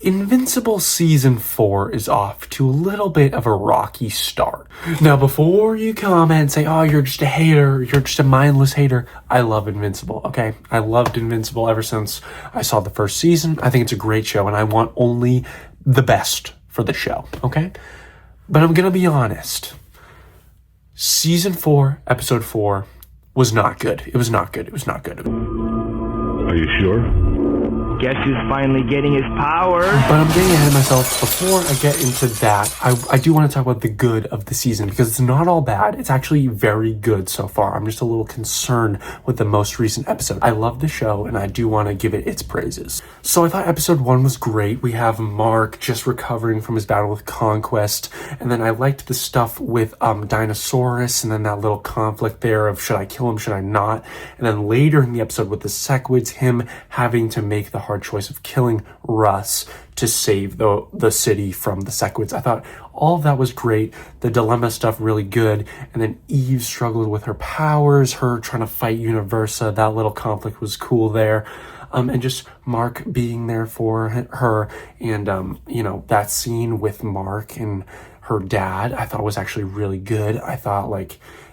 Invincible Season 4 is off to a little bit of a rocky start. Now, before you comment and say, oh, you're just a hater, you're just a mindless hater, I love Invincible, okay? I loved Invincible ever since I saw the first season. I think it's a great show, and I want only the best for the show, okay? But I'm gonna be honest. Season 4, Episode 4 was not good. It was not good. It was not good. Are you sure? Guess who's finally getting his powers? But I'm getting ahead of myself. Before I get into that, I do want to talk about the good of the season, because it's not all bad. It's actually very good so far. I'm just a little concerned with the most recent episode. I love the show, and I do want to give it its praises. So I thought episode 1 was great. We have Mark just recovering from his battle with Conquest, and then I liked the stuff with Dinosaurus, and then that little conflict there of should I kill him, should I not? And then later in the episode with the Sequids, him having to make the hard choice of killing Russ to save the city from the Sequids. I thought all of that was great. The dilemma stuff really good. And then Eve struggled with her powers, her trying to fight Universa. That little conflict was cool there. And just Mark being there for her. And, that scene with Mark and her dad, I thought was actually really good. I thought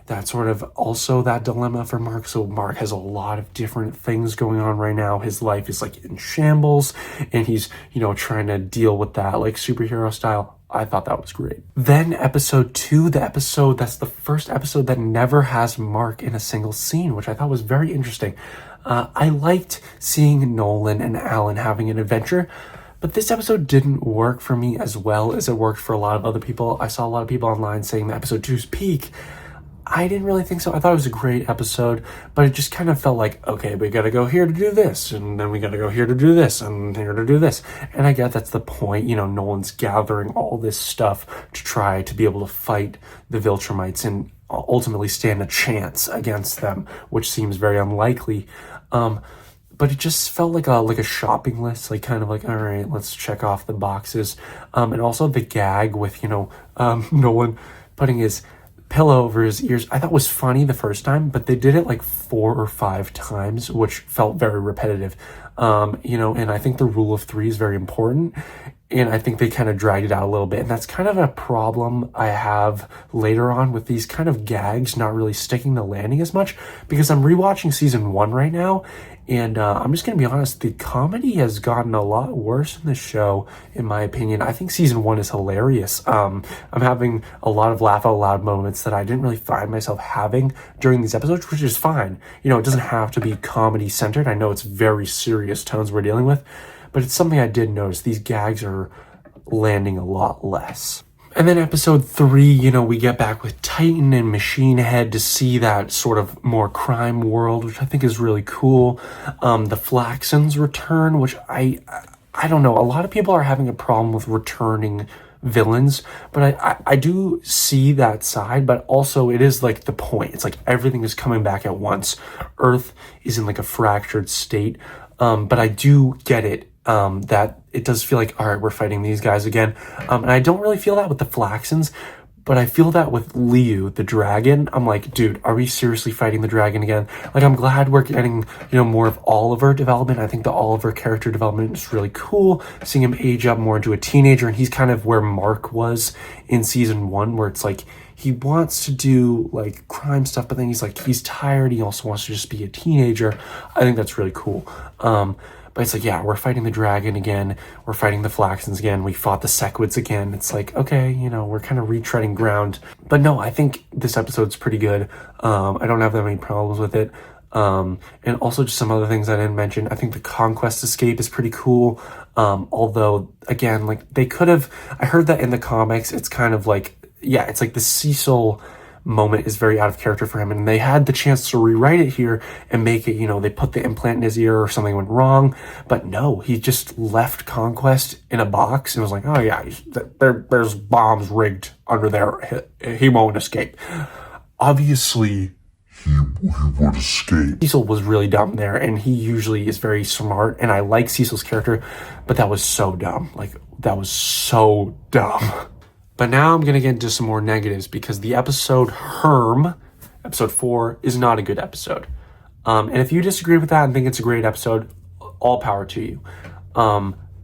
that sort of also that dilemma for Mark. So Mark has a lot of different things going on right now. His life is in shambles, and he's, trying to deal with that superhero style. I thought that was great. Then episode 2, that's the first episode that never has Mark in a single scene, which I thought was very interesting. I liked seeing Nolan and Alan having an adventure, but this episode didn't work for me as well as it worked for a lot of other people. I saw a lot of people online saying that episode 2's peak. I didn't really think so. I thought it was a great episode, but it just kind of felt like, okay, we got to go here to do this, and then we got to go here to do this, and here to do this. And I get that's the point. Nolan's gathering all this stuff to try to be able to fight the Viltrumites and ultimately stand a chance against them, which seems very unlikely. But it just felt like a shopping list, all right, let's check off the boxes. And also the gag with, Nolan putting his pillow over his ears, I thought was funny the first time, but they did it 4 or 5 times, which felt very repetitive. And I think the rule of 3 is very important. And I think they kind of dragged it out a little bit. And that's kind of a problem I have later on with these kind of gags not really sticking the landing as much, because I'm rewatching season 1 right now. And I'm just going to be honest, the comedy has gotten a lot worse in the show, in my opinion. I think season 1 is hilarious. I'm having a lot of laugh out loud moments that I didn't really find myself having during these episodes, which is fine. It doesn't have to be comedy centered. I know it's very serious tones we're dealing with, but it's something I did notice. These gags are landing a lot less. And then episode 3, we get back with Titan and Machine Head to see that sort of more crime world, which I think is really cool. The Flaxons return, which I don't know. A lot of people are having a problem with returning villains, but I do see that side, but also it is the point. It's everything is coming back at once. Earth is in a fractured state. But I do get it. That it does feel all right, we're fighting these guys again. And I don't really feel that with the Flaxons, but I feel that with Liu, the dragon. I'm dude, are we seriously fighting the dragon again? I'm glad we're getting, more of Oliver development. I think the Oliver character development is really cool. Seeing him age up more into a teenager, and he's kind of where Mark was in season 1, where it's he wants to do crime stuff, but then he's tired. He also wants to just be a teenager. I think that's really cool. But it's yeah, we're fighting the dragon again. We're fighting the Flaxons again. We fought the Sequids again. It's okay, we're kind of retreading ground. But no, I think this episode's pretty good. I don't have that many problems with it. And also just some other things I didn't mention. I think the Conquest escape is pretty cool. Although, again, they could have... I heard that in the comics, it's kind of it's the Cecil moment is very out of character for him, and they had the chance to rewrite it here and make it, they put the implant in his ear or something went wrong, but no, he just left Conquest in a box and was oh yeah, there's bombs rigged under there, he won't escape. Obviously he would escape. Cecil was really dumb there, and he usually is very smart, and I like Cecil's character, but that was so dumb. That was so dumb. But now I'm going to get into some more negatives, because the episode Hurm, episode 4, is not a good episode. And if you disagree with that and think it's a great episode, all power to you.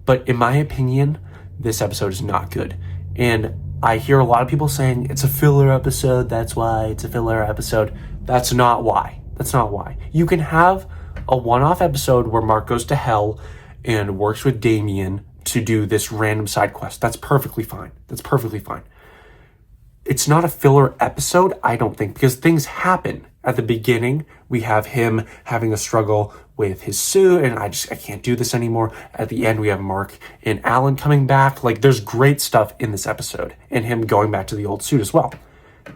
But in my opinion, this episode is not good. And I hear a lot of people saying it's a filler episode, that's why it's a filler episode. That's not why. That's not why. You can have a one-off episode where Mark goes to hell and works with Damien to do this random side quest. That's perfectly fine. That's perfectly fine. It's not a filler episode, I don't think, because things happen. At the beginning, we have him having a struggle with his suit, and I can't do this anymore. At the end, we have Mark and Alan coming back. Like, there's great stuff in this episode, and him going back to the old suit as well.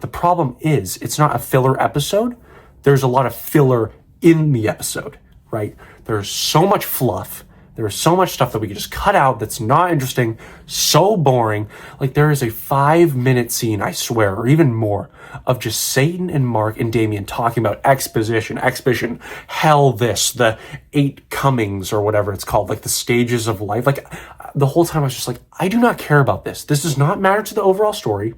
The problem is, it's not a filler episode. There's a lot of filler in the episode, right? There's so much fluff. There's so much stuff that we can just cut out that's not interesting, so boring. Like, there is a 5-minute scene, I swear, or even more, of just Satan and Mark and Damien talking about exposition, hell this, the 8 comings or whatever it's called, like the stages of life. Like, the whole time I was just like, I do not care about this. This does not matter to the overall story.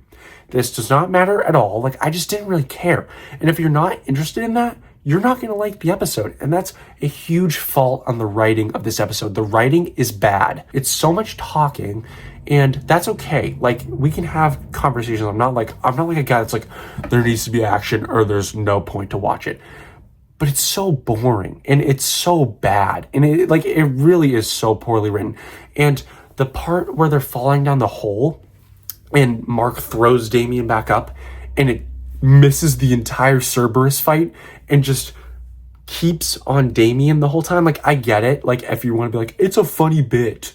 This does not matter at all. Like, I just didn't really care. And if you're not interested in that, you're not going to like the episode. And that's a huge fault on the writing of this episode. The writing is bad. It's so much talking, and that's okay. Like, we can have conversations. I'm not like a guy that's like, there needs to be action or there's no point to watch it. But it's so boring and it's so bad. And it really is so poorly written. And the part where they're falling down the hole and Mark throws Damien back up and it misses the entire Cerberus fight and just keeps on Damien the whole time. Like, I get it. Like, if you want to be like, it's a funny bit.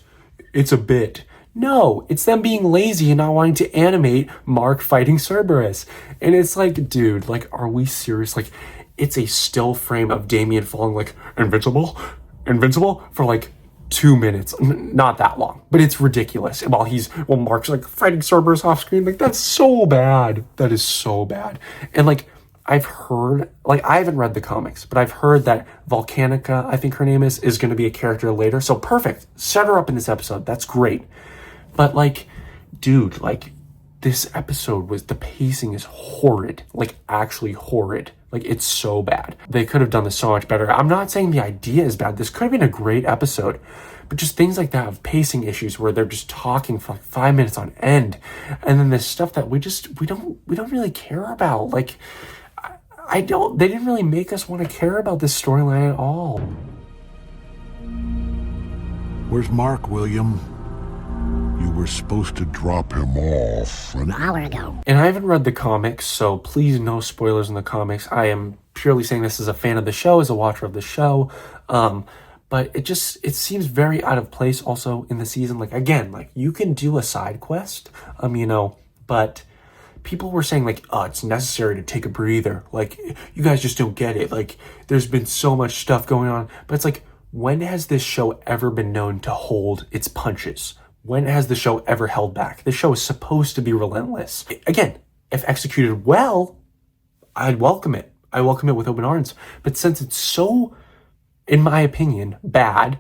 It's a bit. No, it's them being lazy and not wanting to animate Mark fighting Cerberus. And it's like, dude, like, are we serious? Like, it's a still frame of Damien falling like, Invincible for like 2 minutes. Not that long, but it's ridiculous. While Mark's like fighting Cerberus off screen, like, that's so bad. That is so bad. And like, I've heard, like, I haven't read the comics, but I've heard that Volcanica, I think her name is going to be a character later. So perfect. Set her up in this episode. That's great. But like, dude, like, this episode the pacing is horrid. Like, actually horrid. Like, it's so bad. They could have done this so much better. I'm not saying the idea is bad. This could have been a great episode. But just things like that of pacing issues where they're just talking for like 5 minutes on end. And then this stuff that we don't really care about. Like, they didn't really make us want to care about this storyline at all. Where's Mark, William? You were supposed to drop him off an hour ago. And I haven't read the comics, so please no spoilers in the comics. I am purely saying this as a fan of the show, as a watcher of the show. But it seems very out of place also in the season. Like, again, like, you can do a side quest, but people were saying like, oh, it's necessary to take a breather. Like, you guys just don't get it. Like, there's been so much stuff going on. But it's like, when has this show ever been known to hold its punches? When has the show ever held back? The show is supposed to be relentless. Again, if executed well, I'd welcome it. I welcome it with open arms. But since it's so, in my opinion, bad,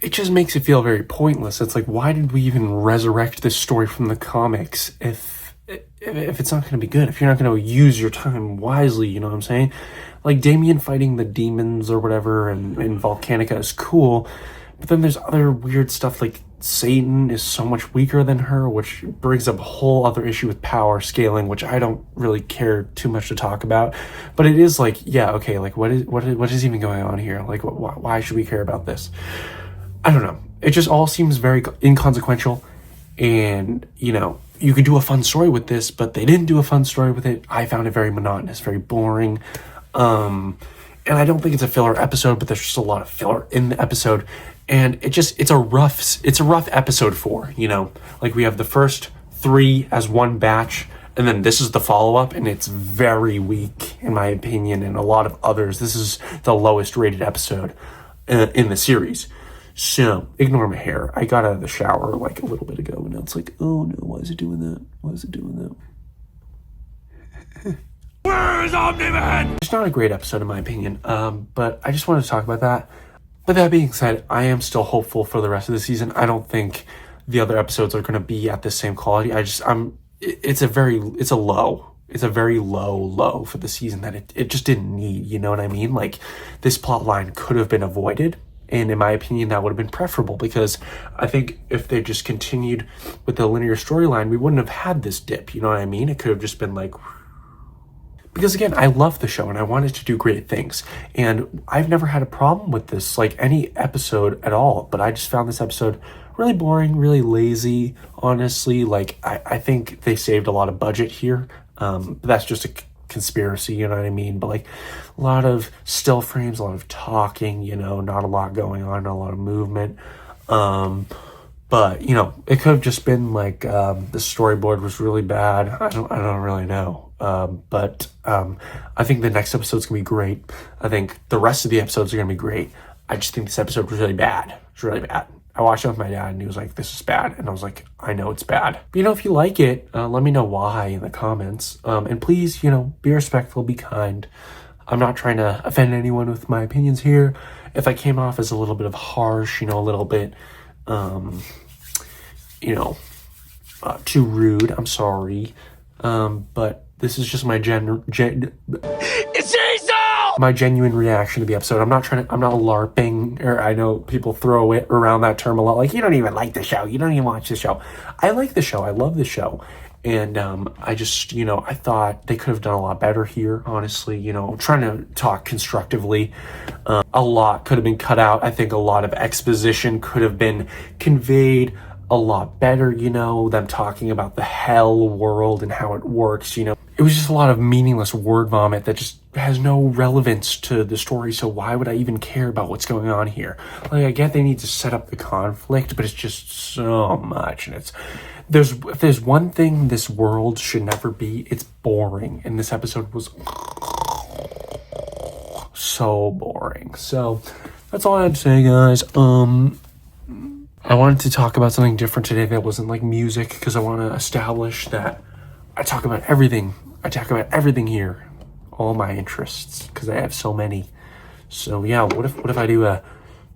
it just makes it feel very pointless. It's like, why did we even resurrect this story from the comics if it's not going to be good, if you're not going to use your time wisely, you know what I'm saying? Like, Damien fighting the demons or whatever and Volcanica is cool, but then there's other weird stuff like Satan is so much weaker than her, which brings up a whole other issue with power scaling, which I don't really care too much to talk about. But it is like, yeah, okay, like, what is even going on here? Like, why should we care about this? I don't know. It just all seems very inconsequential, and, you could do a fun story with this, but they didn't do a fun story with it. I found it very monotonous, very boring. And I don't think it's a filler episode, but there's just a lot of filler in the episode. And it's a rough episode 4, like, we have the first 3 as one batch, and then this is the follow-up, and it's very weak in my opinion, and a lot of others. This is the lowest rated episode in the series. So, ignore my hair. I got out of the shower like a little bit ago, and now it's like, oh no, why is it doing that? Where's Omni-Man? It's not a great episode in my opinion, but I just wanted to talk about that. But that being said, I am still hopeful for the rest of the season. I don't think the other episodes are going to be at the same quality. It's a very low for the season that it just didn't need, you know what I mean? Like, this plot line could have been avoided. And in my opinion, that would have been preferable, because I think if they just continued with the linear storyline, we wouldn't have had this dip. You know what I mean? It could have just been like, because again, I love the show and I want it to do great things. And I've never had a problem with this, like any episode at all. But I just found this episode really boring, really lazy, honestly. Like, I think they saved a lot of budget here. But that's just a conspiracy, you know what I mean? But like a lot of still frames, a lot of talking, you know, not a lot going on, not a lot of movement. But you know, it could have just been like the storyboard was really bad. I don't really know. But I think the next episode's gonna be great. I think the rest of the episodes are gonna be great. I just think this episode was really bad. It's really bad. I watched it with my dad and he was like, this is bad. And I was like, I know it's bad. But you know, if you like it, let me know why in the comments. And please, you know, be respectful, be kind. I'm not trying to offend anyone with my opinions here. If I came off as a little bit of harsh, you know, a little bit, you know, too rude, I'm sorry. But this is just my my genuine reaction to the episode. I'm not LARPing, or I know people throw it around that term a lot. Like, you don't even like the show. You don't even watch the show. I like the show. I love the show. And I just, you know, I thought they could have done a lot better here, honestly. You know, I'm trying to talk constructively. A lot could have been cut out. I think a lot of exposition could have been conveyed a lot better, you know, them talking about the hell world and how it works, you know. It was just a lot of meaningless word vomit that just has no relevance to the story, so why would I even care about what's going on here? Like, I get they need to set up the conflict, but it's just so much, and if there's one thing this world should never be, it's boring, and this episode was so boring. So, that's all I had to say, guys. I wanted to talk about something different today that wasn't like music, because I want to establish that I talk about everything. I talk about everything here, all my interests, because I have so many. So yeah, what if I do a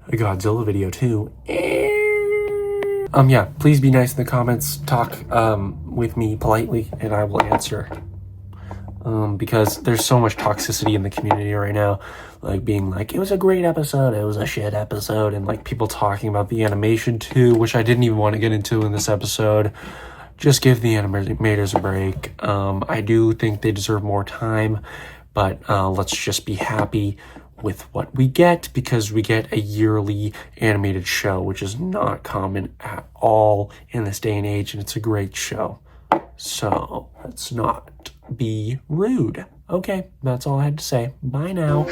Godzilla video too? Yeah, please be nice in the comments. Talk with me politely, and I will answer. Because there's so much toxicity in the community right now, like being like, it was a great episode, it was a shit episode, and like people talking about the animation too, which I didn't even want to get into in this episode. Just give the animators a break. I do think they deserve more time, but let's just be happy with what we get, because we get a yearly animated show, which is not common at all in this day and age, and it's a great show. So let's not be rude. Okay, that's all I had to say. Bye now.